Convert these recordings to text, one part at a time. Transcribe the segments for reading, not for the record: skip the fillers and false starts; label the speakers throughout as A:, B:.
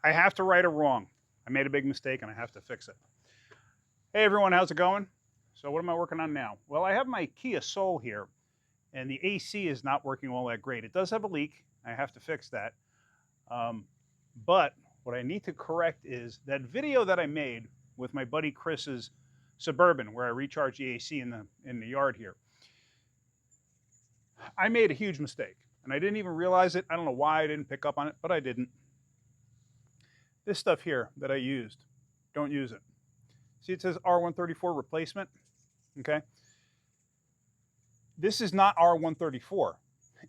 A: I have to right a wrong. I made a big mistake and I have to fix it. Hey everyone, how's it going? So what am I working on now? Well, I have my Kia Soul here and the AC is not working all that great. It does have a leak. I have to fix that. But what I need to correct is that video that I made with my buddy Chris's Suburban, where I recharge the AC in the yard here. I made a huge mistake, and I didn't even realize it. I don't know why I didn't pick up on it, but I didn't. This stuff here that I used, don't use it. See, it says R134 replacement, okay? This is not R134.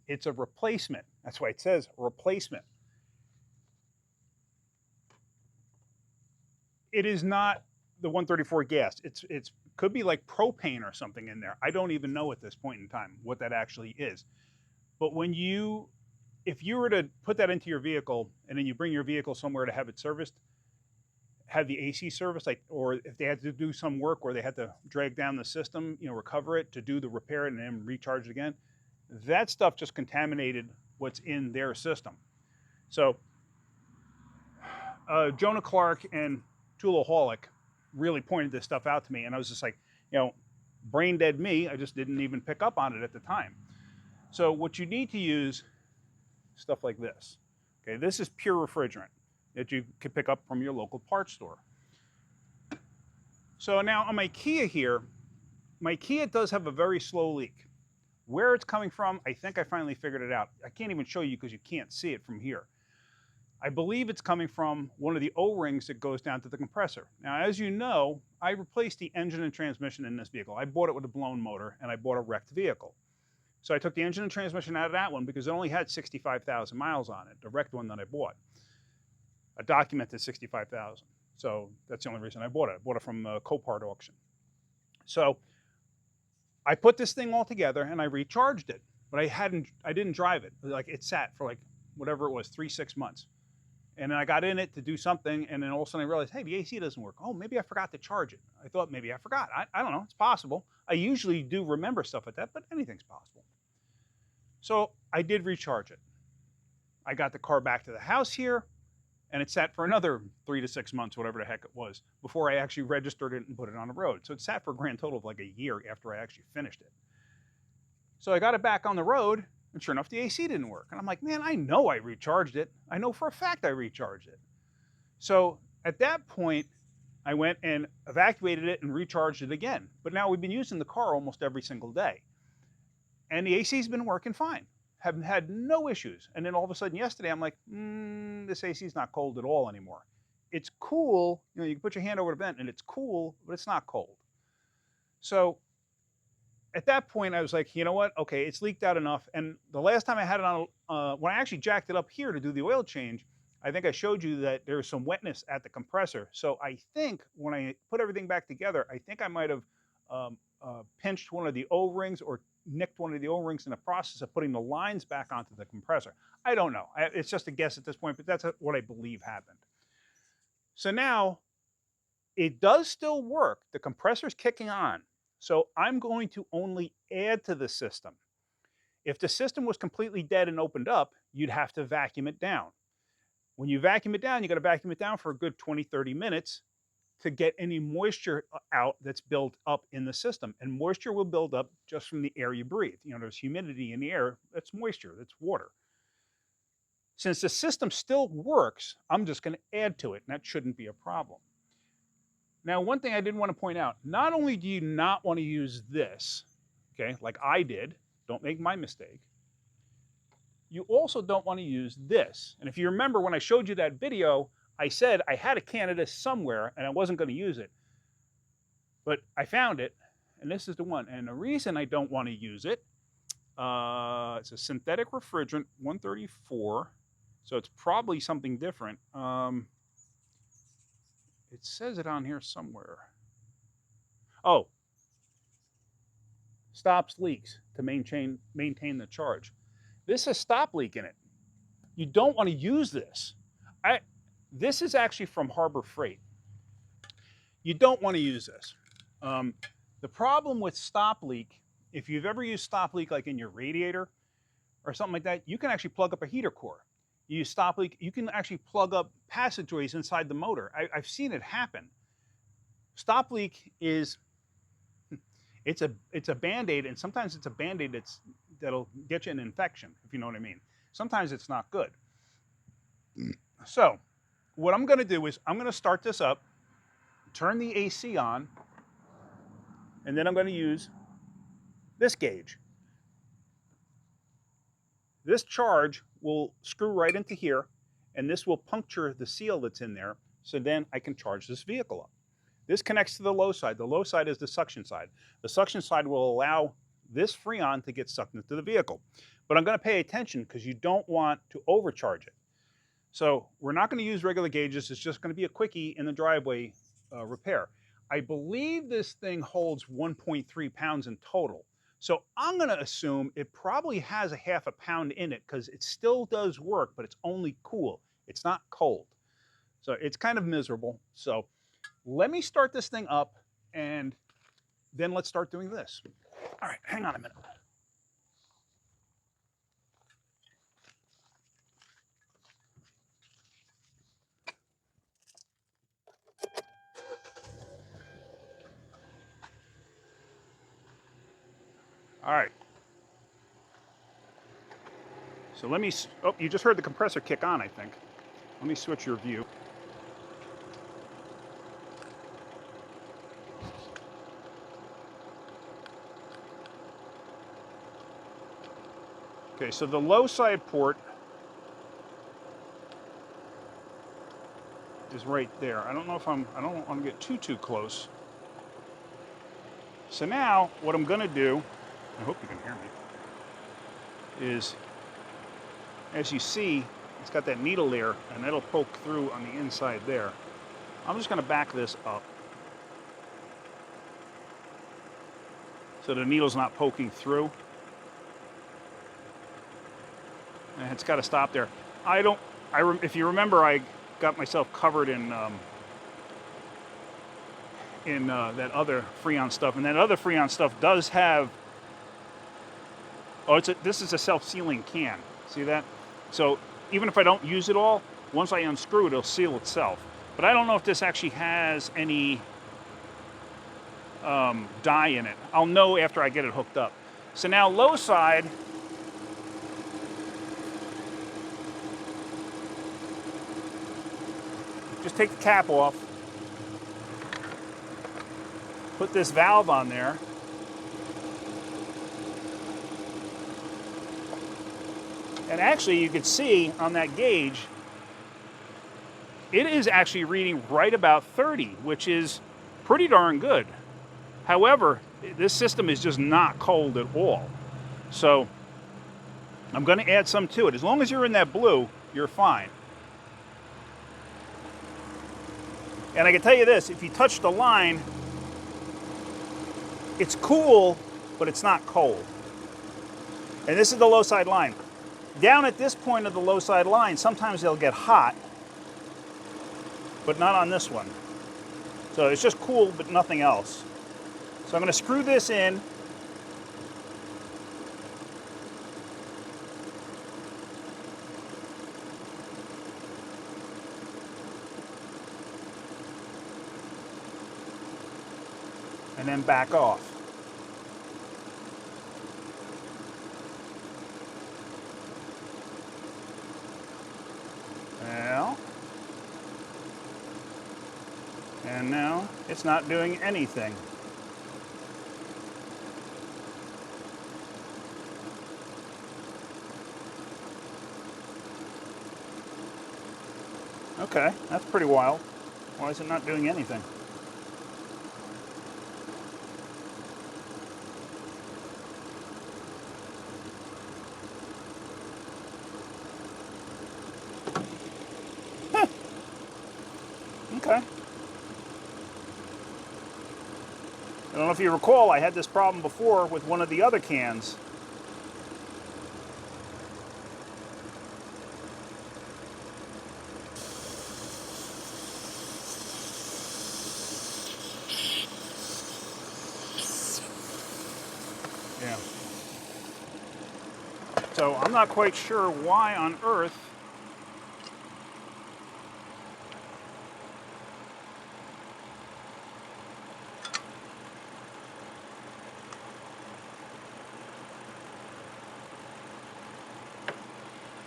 A: It's a replacement. That's why it says replacement. It is not the 134 gas. It's could be like propane or something in there. I don't even know at this point in time what that actually is. But when if you were to put that into your vehicle and then you bring your vehicle somewhere to have it serviced, have the AC serviced, like, or if they had to do some work where they had to drag down the system, recover it to do the repair and then recharge it again, that stuff just contaminated what's in their system. So Johnaclark and You Toolaholic really pointed this stuff out to me, and I was just like, brain dead me. I just didn't even pick up on it at the time. So what you need to use, stuff like this. Okay, this is pure refrigerant that you can pick up from your local parts store. So now on my Kia here, my Kia does have a very slow leak. Where it's coming from, I think I finally figured it out. I can't even show you because you can't see it from here. I believe it's coming from one of the O-rings that goes down to the compressor. Now, as you know, I replaced the engine and transmission in this vehicle. I bought it with a blown motor, and I bought a wrecked vehicle. So I took the engine and transmission out of that one because it only had 65,000 miles on it, the wrecked one that I bought. A documented 65,000. So that's the only reason I bought it. I bought it from a Copart auction. So I put this thing all together, and I recharged it. But I didn't drive it. Like, it sat for like, whatever it was, 3-6 months. And then I got in it to do something, and then all of a sudden I realized, hey, the AC doesn't work. Oh, maybe I forgot to charge it. I thought maybe I forgot. I don't know. It's possible. I usually do remember stuff like that, but anything's possible. So I did recharge it. I got the car back to the house here, and it sat for another 3 to 6 months, whatever the heck it was, before I actually registered it and put it on the road. So it sat for a grand total of like a year after I actually finished it. So I got it back on the road, and sure enough, the AC didn't work. And I'm like, man, I know I recharged it. I know for a fact I recharged it. So at that point, I went and evacuated it and recharged it again. But now we've been using the car almost every single day. And the AC's been working fine. Haven't had no issues. And then all of a sudden yesterday, I'm like, this AC's not cold at all anymore. It's cool. You can put your hand over the vent and it's cool, but it's not cold. So at that point, I was like, you know what? Okay, it's leaked out enough. And the last time I had it on, when I actually jacked it up here to do the oil change, I think I showed you that there was some wetness at the compressor. So I think when I put everything back together, I think I might have pinched one of the O-rings or nicked one of the O-rings in the process of putting the lines back onto the compressor. I don't know. It's just a guess at this point, but that's what I believe happened. So now it does still work. The compressor's kicking on. So I'm going to only add to the system. If the system was completely dead and opened up, you'd have to vacuum it down. When you vacuum it down, you got to vacuum it down for a good 20, 30 minutes to get any moisture out that's built up in the system. And moisture will build up just from the air you breathe. There's humidity in the air. That's moisture. That's water. Since the system still works, I'm just going to add to it, and that shouldn't be a problem. Now, one thing I did want to point out, not only do you not want to use this, okay, like I did, don't make my mistake, you also don't want to use this. And if you remember when I showed you that video, I said I had a can of this somewhere and I wasn't going to use it. But I found it, and this is the one. And the reason I don't want to use it, it's a synthetic refrigerant, 134, so it's probably something different. It says it on here somewhere. Oh, stops leaks to maintain the charge. This has stop leak in it. You don't want to use this. This is actually from Harbor Freight. You don't want to use this. The problem with stop leak, if you've ever used stop leak like in your radiator or something like that, you can actually plug up a heater core. you use stop leak, you can actually plug up passageways inside the motor. I've seen it happen. Stop leak is it's a band-aid, and sometimes it's a band-aid that'll get you an infection, if you know what I mean. Sometimes it's not good. So what I'm going to do is I'm going to start this up, turn the AC on, and then I'm going to use this gauge. This charge will screw right into here, and this will puncture the seal that's in there, so then I can charge this vehicle up. This connects to the low side. The low side is the suction side. The suction side will allow this Freon to get sucked into the vehicle. But I'm going to pay attention because you don't want to overcharge it. So we're not going to use regular gauges. It's just going to be a quickie in the driveway repair. I believe this thing holds 1.3 pounds in total. So I'm going to assume it probably has a half a pound in it because it still does work, but it's only cool. It's not cold. So it's kind of miserable. So let me start this thing up, and then let's start doing this. All right, hang on a minute. All right. So let me, oh, you just heard the compressor kick on, I think. Let me switch your view. Okay, so the low side port is right there. I don't know if I don't want to get too close. So now what I'm going to do, I hope you can hear me, is as you see, it's got that needle there, and that'll poke through on the inside there. I'm just going to back this up so the needle's not poking through. And it's got to stop there. If you remember, I got myself covered in that other Freon stuff, and that other Freon stuff does have. Oh, this is a self-sealing can. See that? So even if I don't use it all, once I unscrew it, it'll seal itself. But I don't know if this actually has any dye in it. I'll know after I get it hooked up. So now low side. Just take the cap off, put this valve on there, and actually you can see on that gauge, it is actually reading right about 30, which is pretty darn good. However, this system is just not cold at all. So I'm going to add some to it. As long as you're in that blue, you're fine. And I can tell you this, if you touch the line, it's cool, but it's not cold. And this is the low side line. Down at this point of the low side line, sometimes they'll get hot, but not on this one. So it's just cool, but nothing else. So I'm going to screw this in. And then back off. Well, and now it's not doing anything. Okay, that's pretty wild. Why is it not doing anything? Okay. I don't know if you recall, I had this problem before with one of the other cans. Yeah. So I'm not quite sure why on earth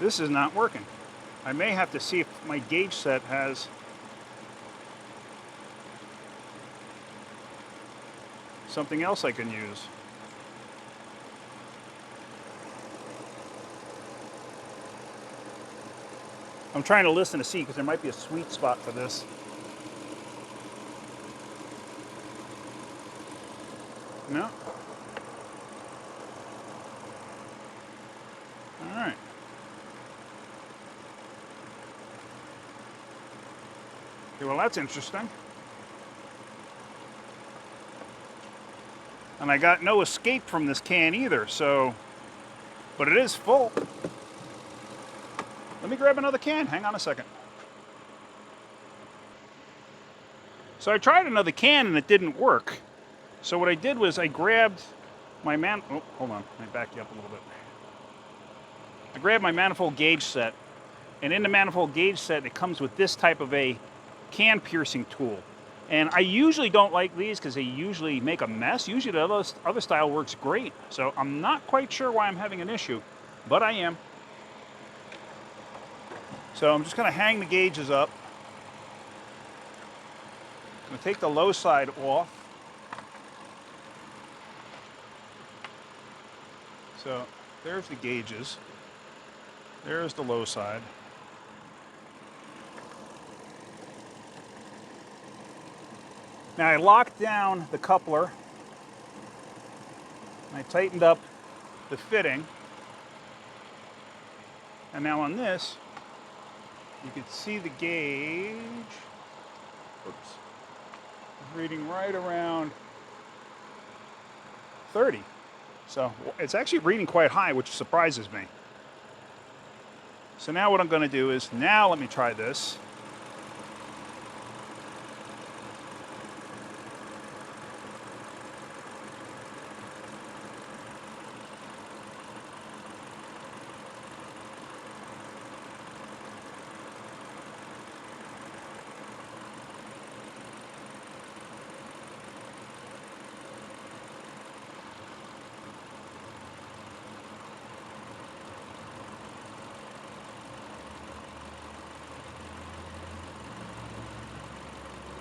A: This is not working. I may have to see if my gauge set has something else I can use. I'm trying to listen to see because there might be a sweet spot for this. No? All right. Okay, well, that's interesting. And I got no escape from this can either, so, but it is full. Let me grab another can. Hang on a second. So I tried another can and it didn't work. So what I did was I grabbed my oh, hold on, let me back you up a little bit. I grabbed my manifold gauge set, and in the manifold gauge set it comes with this type of a can piercing tool. And I usually don't like these because they usually make a mess. Usually the other style works great. So I'm not quite sure why I'm having an issue, but I am. So I'm just going to hang the gauges up. I'm going to take the low side off. So there's the gauges. There's the low side. Now I locked down the coupler. I tightened up the fitting. And now on this, you can see the gauge. Oops. It's reading right around 30. So it's actually reading quite high, which surprises me. So now what I'm going to do is, now let me try this.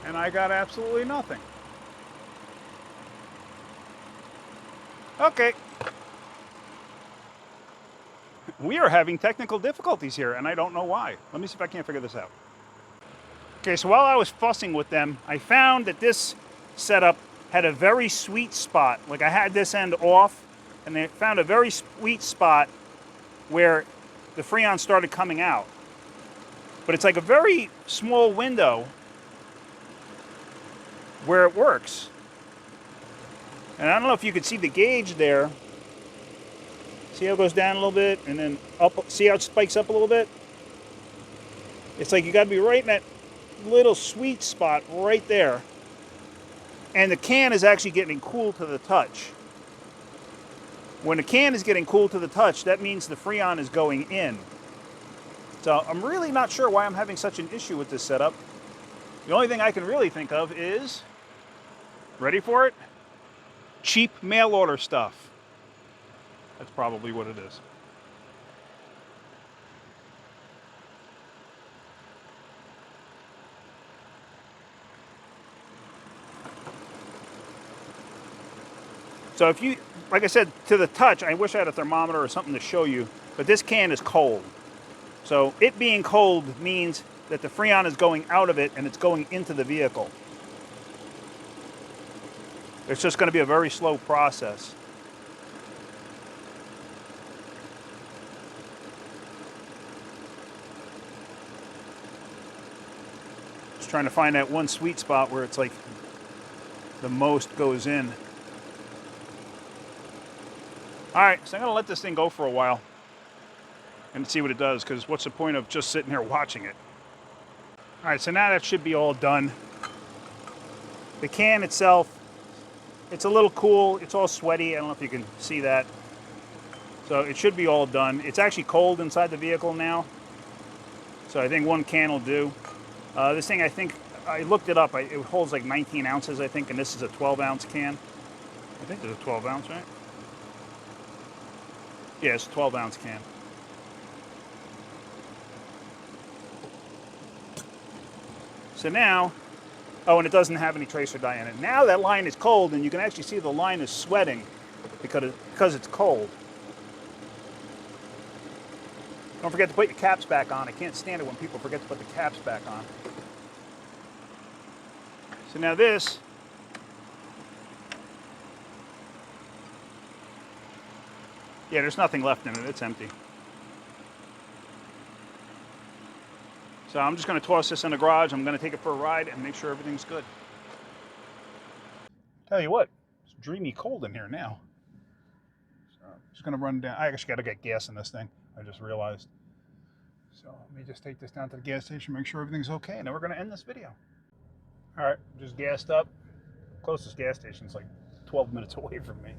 A: And I got absolutely nothing. Okay. We are having technical difficulties here, and I don't know why. Let me see if I can't figure this out. Okay, so while I was fussing with them, I found that this setup had a very sweet spot. Like I had this end off, and I found a very sweet spot where the Freon started coming out. But it's like a very small window where it works. And I don't know if you could see the gauge there. See how it goes down a little bit and then up? See how it spikes up a little bit? It's like you got to be right in that little sweet spot right there. And the can is actually getting cool to the touch. When the can is getting cool to the touch, that means the Freon is going in. So I'm really not sure why I'm having such an issue with this setup. The only thing I can really think of is, ready for it? Cheap mail order stuff. That's probably what it is. So if you, like I said, to the touch, I wish I had a thermometer or something to show you, but this can is cold. So it being cold means that the Freon is going out of it and it's going into the vehicle. It's just going to be a very slow process. Just trying to find that one sweet spot where it's like the most goes in. All right, so I'm going to let this thing go for a while and see what it does, because what's the point of just sitting here watching it? All right, so now that should be all done. The can itself, it's a little cool. It's all sweaty. I don't know if you can see that. So it should be all done. It's actually cold inside the vehicle now. So I think one can will do. This thing, I think, I looked it up. It holds like 19 ounces, I think, and this is a 12-ounce can. I think there's a 12-ounce, right? Yeah, it's a 12-ounce can. So now, oh, and it doesn't have any tracer dye in it. Now that line is cold, and you can actually see the line is sweating because it's cold. Don't forget to put your caps back on. I can't stand it when people forget to put the caps back on. So now this, yeah, there's nothing left in it. It's empty. So I'm just going to toss this in the garage. I'm going to take it for a ride and make sure everything's good. Tell you what, it's dreamy cold in here now. So I'm just going to run down. I actually got to get gas in this thing. I just realized. So let me just take this down to the gas station, make sure everything's okay, and then we're going to end this video. All right, just gassed up. Closest gas station's like 12 minutes away from me.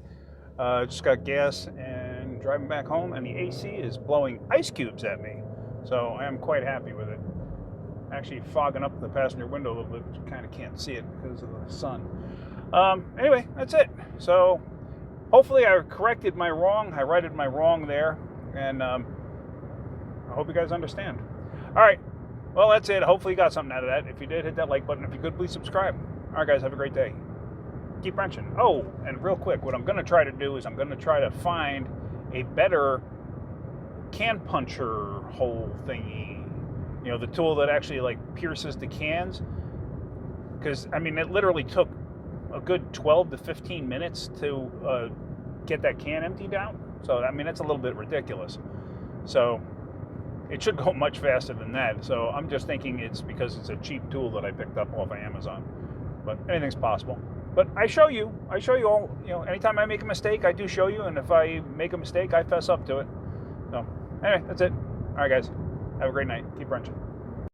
A: Just got gas and driving back home, and the AC is blowing ice cubes at me. So I am quite happy with it. Actually fogging up the passenger window a little bit, but you kind of can't see it because of the sun. Anyway, that's it. So hopefully I corrected my wrong. I righted my wrong there, and I hope you guys understand. All right, well, that's it. Hopefully you got something out of that. If you did, hit that like button. If you could, please subscribe. All right, guys, have a great day. Keep wrenching. Oh, and real quick, what I'm going to try to do is I'm going to try to find a better can puncher hole thingy. You know, the tool that actually like pierces the cans. Because, I mean, it literally took a good 12 to 15 minutes to get that can emptied out. So, I mean, that's a little bit ridiculous. So, it should go much faster than that. So, I'm just thinking it's because it's a cheap tool that I picked up off of Amazon. But anything's possible. But I show you all, you know, anytime I make a mistake, I do show you. And if I make a mistake, I fess up to it. So, anyway, that's it. All right, guys. Have a great night. Keep wrenching.